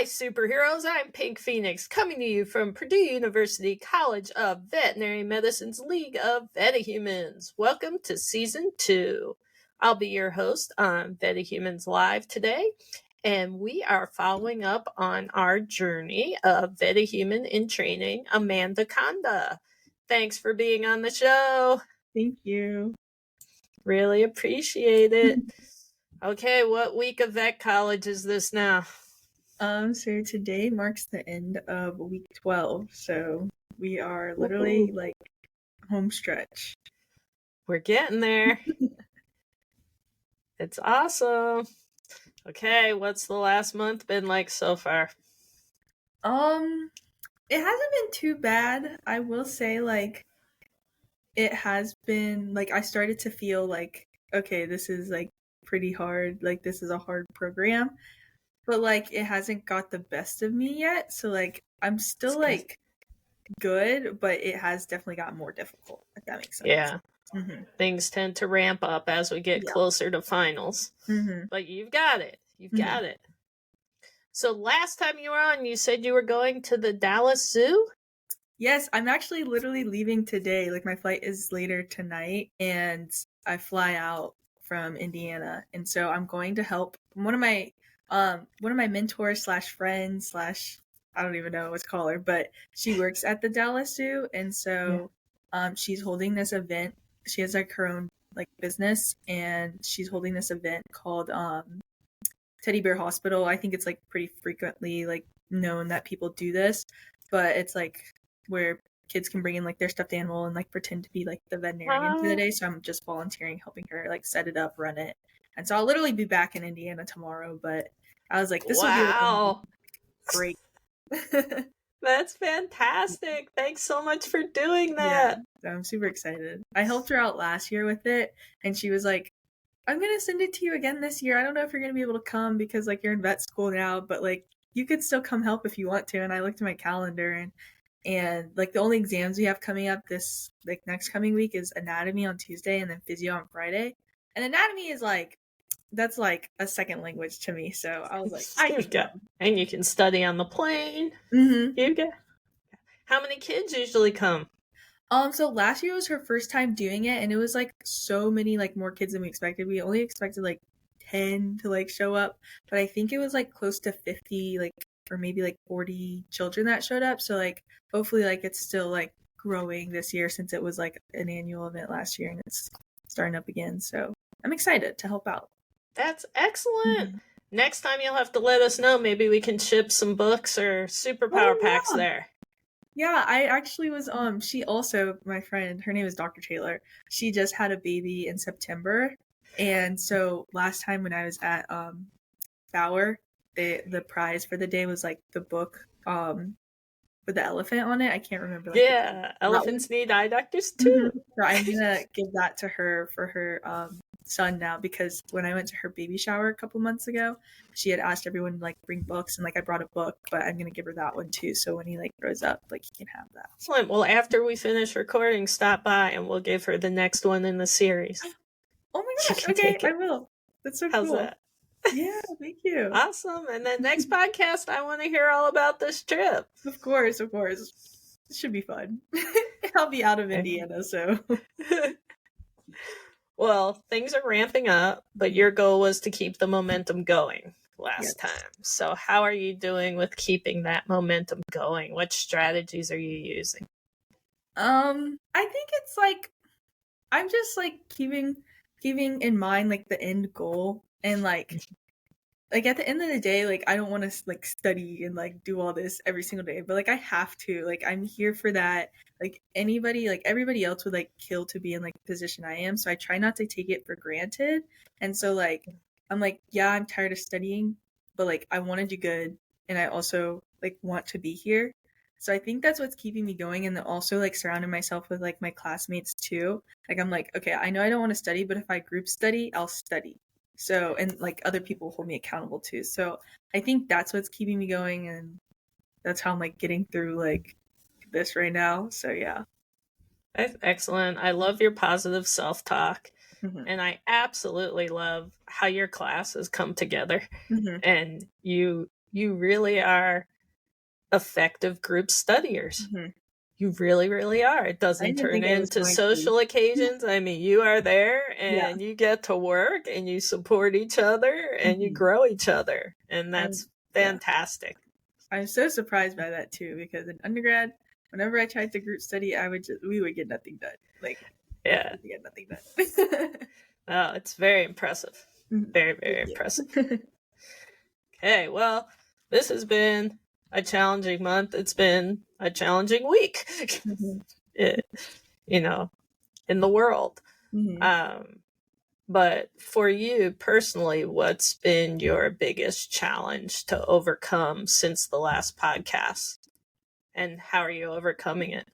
Hi, superheroes. I'm Pink Phoenix, coming to you from Purdue University College of Veterinary Medicine's League of VetaHumanz. Welcome to Season 2. I'll be your host on VetaHumanz Live today, and we are following up on our journey of VetaHuman in training, AMANDACONDA. Thanks for being on the show. Thank you. Really appreciate it. Okay, what week of vet college is this now? So today marks the end of week 12, so we are literally like home stretch. We're getting there. It's awesome. Okay, what's the last month been like so far? It hasn't been too bad. I will say, like, it has been, like, I started to feel like, okay, this is, like, pretty hard. Like, this is a hard program. But, like, it hasn't got the best of me yet. So, like, I'm still, like, good, but it has definitely gotten more difficult, if that makes sense. Yeah. Mm-hmm. Things tend to ramp up as we get closer to finals. Mm-hmm. But you've got it. You've got it. So last time you were on, you said you were going to the Dallas Zoo? Yes, I'm actually literally leaving today. Like, my flight is later tonight, and I fly out from Indiana. And so I'm going to help one of my mentors slash friends slash, I don't even know what to call her, but she works at the Dallas Zoo. And so she's holding this event. She has like her own like business, and she's holding this event called Teddy Bear Hospital. I think it's like pretty frequently like known that people do this, but it's like where kids can bring in like their stuffed animal and like pretend to be like the veterinarian for the day. So I'm just volunteering, helping her like set it up, run it. And so I'll literally be back in Indiana tomorrow, but I was like, this will be like, great. That's fantastic. Thanks so much for doing that. Yeah, I'm super excited. I helped her out last year with it, and she was like, I'm going to send it to you again this year. I don't know if you're going to be able to come because like you're in vet school now, but like you could still come help if you want to. And I looked at my calendar, and like the only exams we have coming up this like next coming week is anatomy on Tuesday and then physio on Friday. And anatomy is like, that's like a second language to me. So I was like, and you can study on the plane. Mm-hmm. How many kids usually come? So last year was her first time doing it, and it was like so many like more kids than we expected. We only expected like 10 to like show up, but I think it was like close to 50 like or maybe like 40 children that showed up. So like hopefully like it's still like growing this year since it was like an annual event last year and it's starting up again. So I'm excited to help out. That's excellent. Mm-hmm. Next time you'll have to let us know. Maybe we can ship some books or superpower packs there. Yeah, I actually was, she also, my friend, her name is Dr. Taylor. She just had a baby in September. And so last time when I was at Bauer, the prize for the day was like the book with the elephant on it. I can't remember. Like, elephants need eye doctors too. Mm-hmm. So I'm gonna give that to her for her son now, because when I went to her baby shower a couple months ago, she had asked everyone to like bring books, and like I brought a book, but I'm gonna give her that one too, so when he like grows up, like he can have that. Excellent. Well, after we finish recording, stop by and we'll give her the next one in the series. Oh my gosh, okay, I will. That's so cool. How's that? Yeah, thank you. Awesome. And then next podcast, I want to hear all about this trip. Of course. It should be fun. I'll be out of Indiana, so. Well, things are ramping up, but your goal was to keep the momentum going last time. So how are you doing with keeping that momentum going? What strategies are you using? I think it's like, I'm just like keeping in mind like the end goal, and like at the end of the day, like I don't want to like study and like do all this every single day, but like I have to, like I'm here for that. Like anybody, like everybody else would like kill to be in like the position I am, so I try not to take it for granted. And so like I'm like, yeah, I'm tired of studying, but like I want to do good, and I also like want to be here. So I think that's what's keeping me going, and then also like surrounding myself with like my classmates too. Like I'm like, okay, I know I don't want to study, but if I group study, I'll study. So, and like other people hold me accountable too. So I think that's what's keeping me going, and that's how I'm like getting through like this right now. So yeah. That's excellent. I love your positive self-talk. Mm-hmm. And I absolutely love how your classes come together. Mm-hmm. And you you really are effective group studiers. Mm-hmm. You really, really are. It I doesn't didn't turn think I was into going to. social occasions. I mean, you are there Yeah. and you get to work and you support each other and you grow each other. And that's fantastic. I'm so surprised by that too, because in undergrad, whenever I tried to group study, we would get nothing done. Like, Yeah. we get nothing done. Oh, it's very impressive. Very, very impressive. Okay, well, this has been a challenging month. It's been a challenging week, you know, in the world. But for you personally, what's been your biggest challenge to overcome since the last podcast? And how are you overcoming it?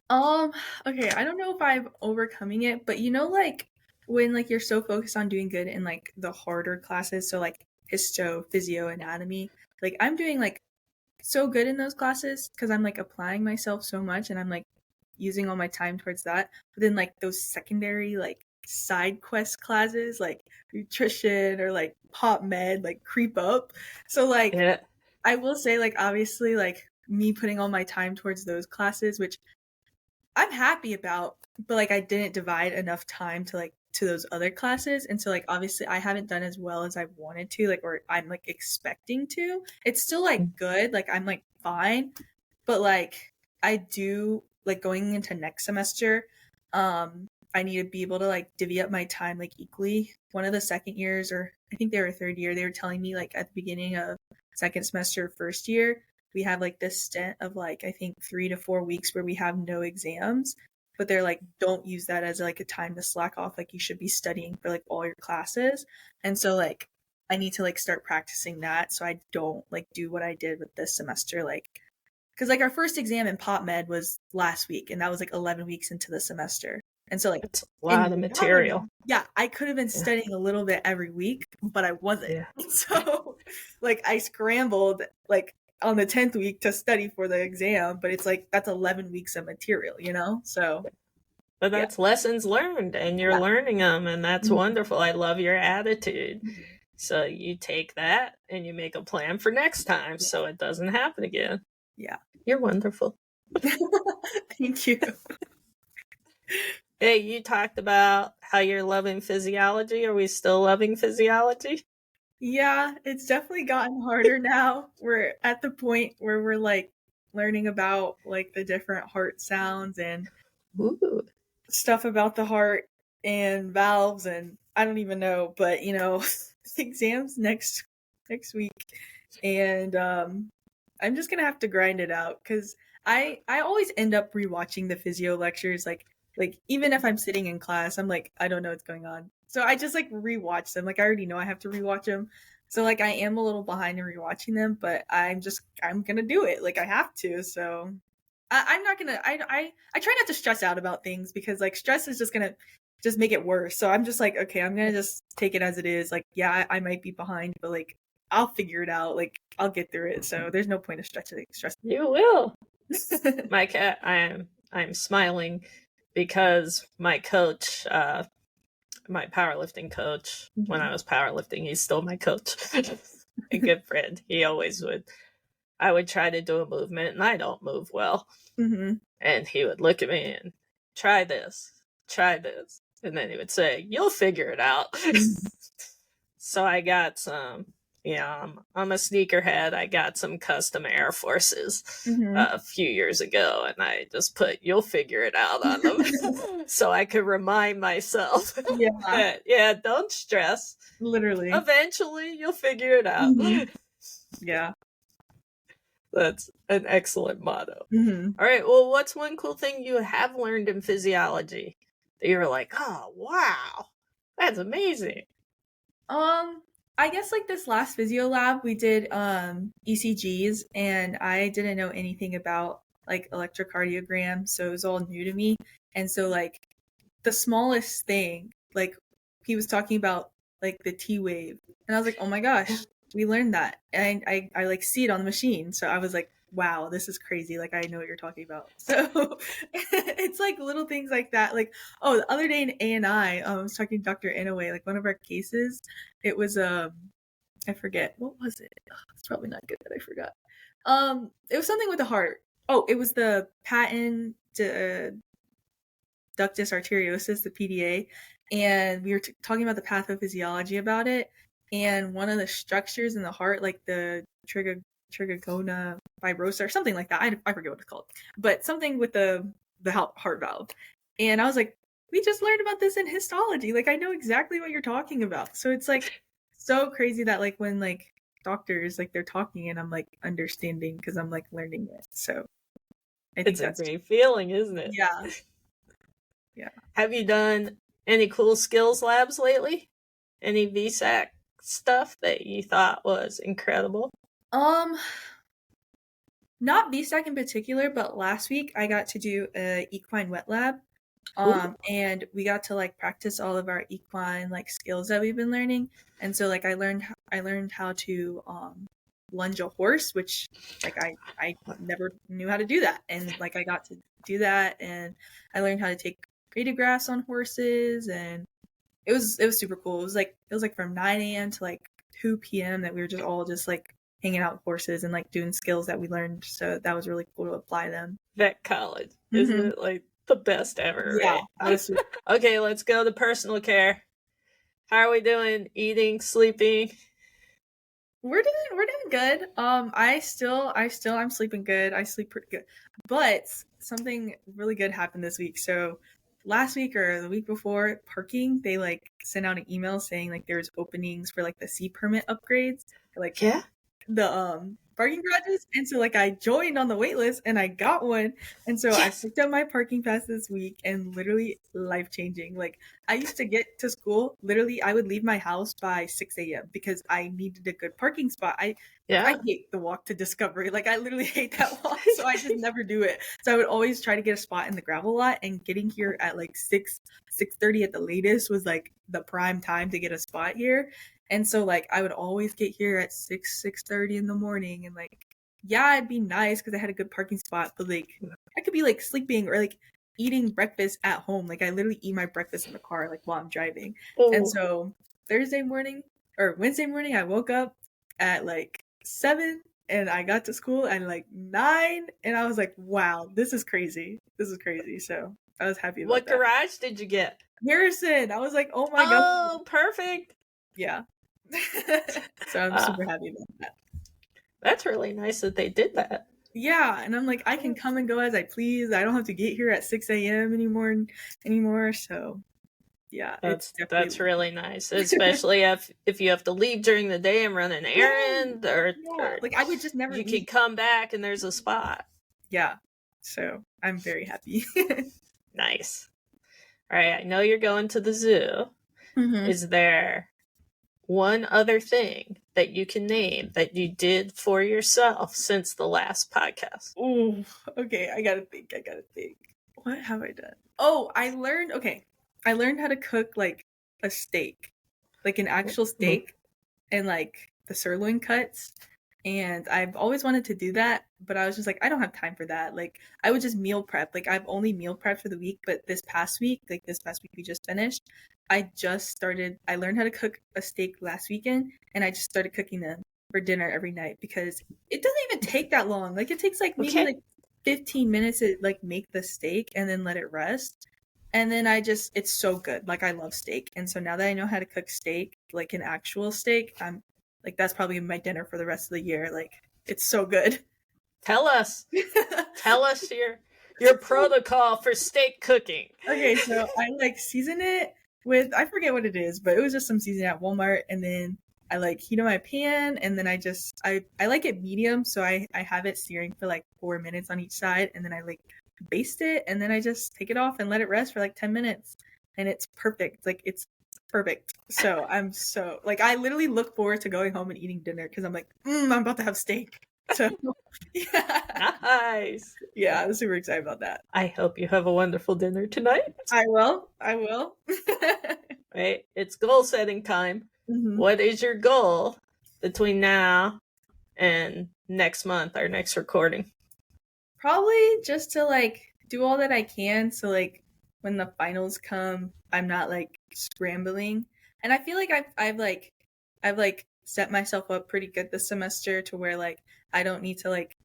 Okay, I don't know if I'm overcoming it, but like when like you're so focused on doing good in like the harder classes, so like histo, physio, anatomy, like I'm doing like so good in those classes because I'm like applying myself so much and I'm like using all my time towards that. But then like those secondary like side quest classes like nutrition or like pop med like creep up. So like I will say like obviously like me putting all my time towards those classes, which I'm happy about, but like I didn't divide enough time to like to those other classes, and so like obviously I haven't done as well as I wanted to, like, or I'm like expecting to. It's still like good, like I'm like fine, but like I do like going into next semester, I need to be able to like divvy up my time like equally. One of the second years, or I think they were third year, they were telling me like at the beginning of second semester, first year, we have like this stint of like I think 3 to 4 weeks where we have no exams, but they're like, don't use that as like a time to slack off. Like you should be studying for like all your classes. And so like I need to like start practicing that so I don't like do what I did with this semester, like because like our first exam in pop med was last week and that was like 11 weeks into the semester. And so like it's a lot of material. Yeah, I could have been studying a little bit every week, but I wasn't. So like I scrambled like on the 10th week to study for the exam, but it's like that's 11 weeks of material, so but that's lessons learned and you're learning them, and that's wonderful. I love your attitude. So you take that and you make a plan for next time so it doesn't happen again. You're wonderful. Thank you. Hey, you talked about how you're loving physiology. Are we still loving physiology? Yeah, it's definitely gotten harder now. We're at the point where we're like learning about like the different heart sounds and stuff about the heart and valves, and I don't even know, but exams next week, and I'm just gonna have to grind it out because I always end up rewatching the physio lectures, like even if I'm sitting in class, I'm like, I don't know what's going on. So I just like rewatch them. Like I already know I have to rewatch them. So like I am a little behind in rewatching them, but I'm gonna do it. Like I have to. So I'm not gonna. I try not to stress out about things because like stress is just gonna just make it worse. So I'm just like, okay, I'm gonna just take it as it is. Like yeah, I might be behind, but like I'll figure it out. Like I'll get through it. So there's no point of stressing. You will. My cat. I'm smiling because my coach, my powerlifting coach, when I was powerlifting, he's still my coach. A good friend. He always would. I would try to do a movement and I don't move well. And he would look at me and try this. And then he would say, you'll figure it out. So I got some, I'm a sneakerhead. I got some custom Air Forces a few years ago, and I just put, you'll figure it out on them. So I could remind myself that, don't stress. Literally. Eventually, you'll figure it out. Yeah. That's an excellent motto. All right, well, what's one cool thing you have learned in physiology that you were like, oh, wow, that's amazing? I guess like this last physio lab we did ECGs, and I didn't know anything about like electrocardiogram, so it was all new to me. And so like the smallest thing, like he was talking about like the T wave, and I was like, oh my gosh, we learned that, and I like see it on the machine. So I was like, wow, this is crazy. Like I know what you're talking about. So it's like little things like that. Like, oh, the other day in A&I was talking to Dr. Inouye, like one of our cases, it was I forget. What was it? It's probably not good that I forgot. It was something with the heart. Oh, it was the patent ductus arteriosus, the PDA, and we were talking about the pathophysiology about it. And one of the structures in the heart, like the trigona fibrosa or something like that. I forget what it's called, but something with the heart valve. And I was like, we just learned about this in histology. Like, I know exactly what you're talking about. So it's like so crazy that like when like doctors like they're talking and I'm like understanding because I'm like learning it. So I think it's a great feeling, isn't it? Yeah. Yeah. Have you done any cool skills labs lately? Any VSAC stuff that you thought was incredible? Not VSAC in particular, but last week I got to do a equine wet lab. And we got to like practice all of our equine like skills that we've been learning. And so like I learned how to lunge a horse, which like I never knew how to do that. And like I got to do that, and I learned how to take radiographs on horses, and it was super cool. It was like from 9 a.m. to like 2 p.m. that we were just all just like hanging out with horses and like doing skills that we learned. So that was really cool to apply them. Vet college, isn't it like the best ever? Yeah. Right? Okay, let's go to personal care. How are we doing? Eating, sleeping? We're doing good. I'm sleeping good. I sleep pretty good. But something really good happened this week. So last week or the week before, parking, they like sent out an email saying like there's openings for like the C permit upgrades. Like the parking garages, and so like I joined on the wait list and I got one, and so I picked up my parking pass this week, and literally life-changing. Like I used to get to school, literally I would leave my house by 6 a.m. because I needed a good parking spot. I hate the walk to Discovery. Like I literally hate that walk, so I just never do it. So I would always try to get a spot in the gravel lot, and getting here at like 6:30 at the latest was like the prime time to get a spot here. And so like I would always get here at 6:30 in the morning, and like it'd be nice because I had a good parking spot, but like I could be like sleeping or like eating breakfast at home. Like I literally eat my breakfast in the car like while I'm driving. And so Wednesday morning I woke up at like 7 and I got to school at like 9, and I was like, wow, this is crazy. So I was happy about What that. garage did you get? Harrison. I was like, oh my god. Oh, perfect. Yeah. So I'm super happy about that. That's really nice that they did that. Yeah, and I'm like, I can come and go as I please. I don't have to get here at 6 a.m. anymore. So yeah, that's really nice, especially if you have to leave during the day and run an errand, or like I would just never. You can come back and there's a spot. Yeah, so I'm very happy. Nice. All right, I know you're going to the zoo. Mm-hmm. Is there one other thing that you can name that you did for yourself since the last podcast? Ooh, okay, I gotta think. What have I done? Oh, I learned how to cook like a steak, like an actual steak, and like the sirloin cuts. And I've always wanted to do that, but I was just like, I don't have time for that. Like I would just meal prep. Like I've only meal prepped for the week, but this past week we just finished, I learned how to cook a steak last weekend, and I just started cooking them for dinner every night because it doesn't even take that long. Like it takes like maybe like 15 minutes to like make the steak and then let it rest. And then it's so good. Like I love steak. And so now that I know how to cook steak, like an actual steak, I'm like, that's probably my dinner for the rest of the year. Like it's so good. Tell us your protocol for steak cooking. Okay, so I like season it with, I forget what it is, but it was just some seasoning at Walmart, and then I like heat on my pan, and then I like it medium, so I have it searing for like 4 minutes on each side, and then I like baste it, and then I just take it off and let it rest for like 10 minutes, and it's perfect. Like it's perfect. So I'm so like, I literally look forward to going home and eating dinner because I'm like, I'm about to have steak. So yeah. Nice. Yeah, I'm super excited about that. I hope you have a wonderful dinner tonight. I will. Right, it's goal setting time. Mm-hmm. What is your goal between now and next month, our next recording? Probably just to like do all that I can, so like when the finals come, I'm not like scrambling. And I feel like I've set myself up pretty good this semester to where like I don't need to like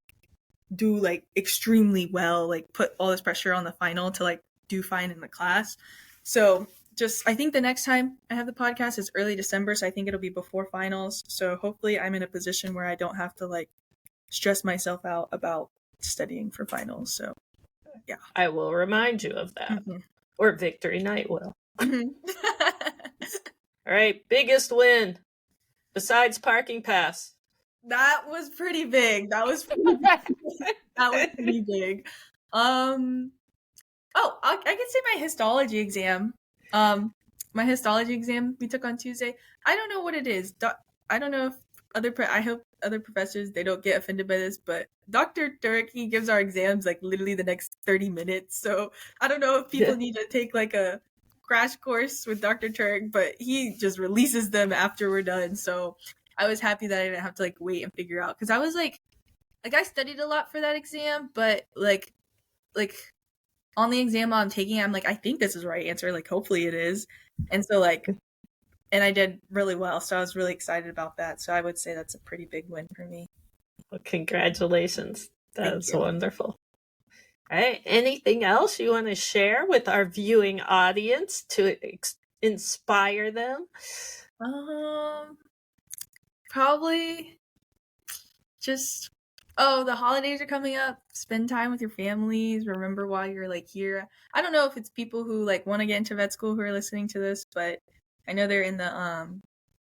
do like extremely well, like put all this pressure on the final to like do fine in the class. So just I think the next time I have the podcast is early December, so I think it'll be before finals. So hopefully I'm in a position where I don't have to like stress myself out about studying for finals. So yeah. I will remind you of that. Mm-hmm. Or Victory Night will. Mm-hmm. All right, biggest win besides parking pass. That was pretty big. That was pretty big. Oh, I can say my histology exam. My histology exam we took on Tuesday. I don't know what it is. I don't know if I hope other professors, they don't get offended by this, but Dr. Turk, he gives our exams like literally the next 30 minutes. So I don't know if people need to take like a crash course with Dr. Turk, but he just releases them after we're done. So I was happy that I didn't have to like wait and figure out, because I was like I studied a lot for that exam, but like on the exam I'm taking, I'm like, I think this is the right answer, like hopefully it is. And so like, and I did really well, so I was really excited about that. So I would say that's a pretty big win for me. Well, congratulations. That's wonderful. All right, anything else you want to share with our viewing audience to inspire them? Probably just, the holidays are coming up. Spend time with your families. Remember why you're like here. I don't know if it's people who like want to get into vet school who are listening to this, but I know they're in the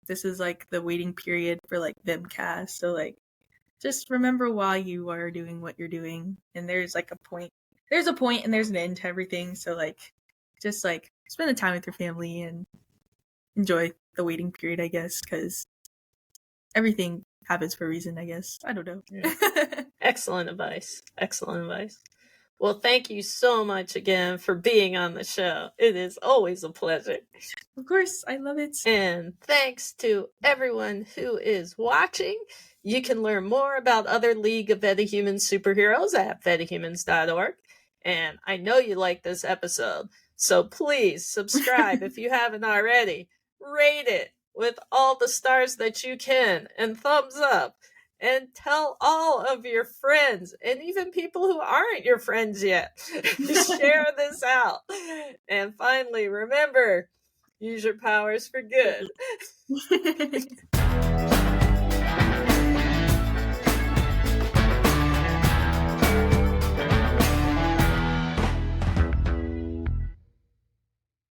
this is like the waiting period for like VimCast. So like, just remember why you are doing what you're doing, and there's like a point. There's a point and there's an end to everything. So like, just like spend the time with your family and enjoy the waiting period, I guess, because everything happens for a reason, I guess. I don't know. Yeah. Excellent advice. Excellent advice. Well, thank you so much again for being on the show. It is always a pleasure. Of course, I love it. And thanks to everyone who is watching. You can learn more about other League of VetaHumanz superheroes at VetaHumanz.org. And I know you like this episode, so please subscribe if you haven't already. Rate it with all the stars that you can, and thumbs up. And tell all of your friends, and even people who aren't your friends yet, share this out. And finally, remember, use your powers for good.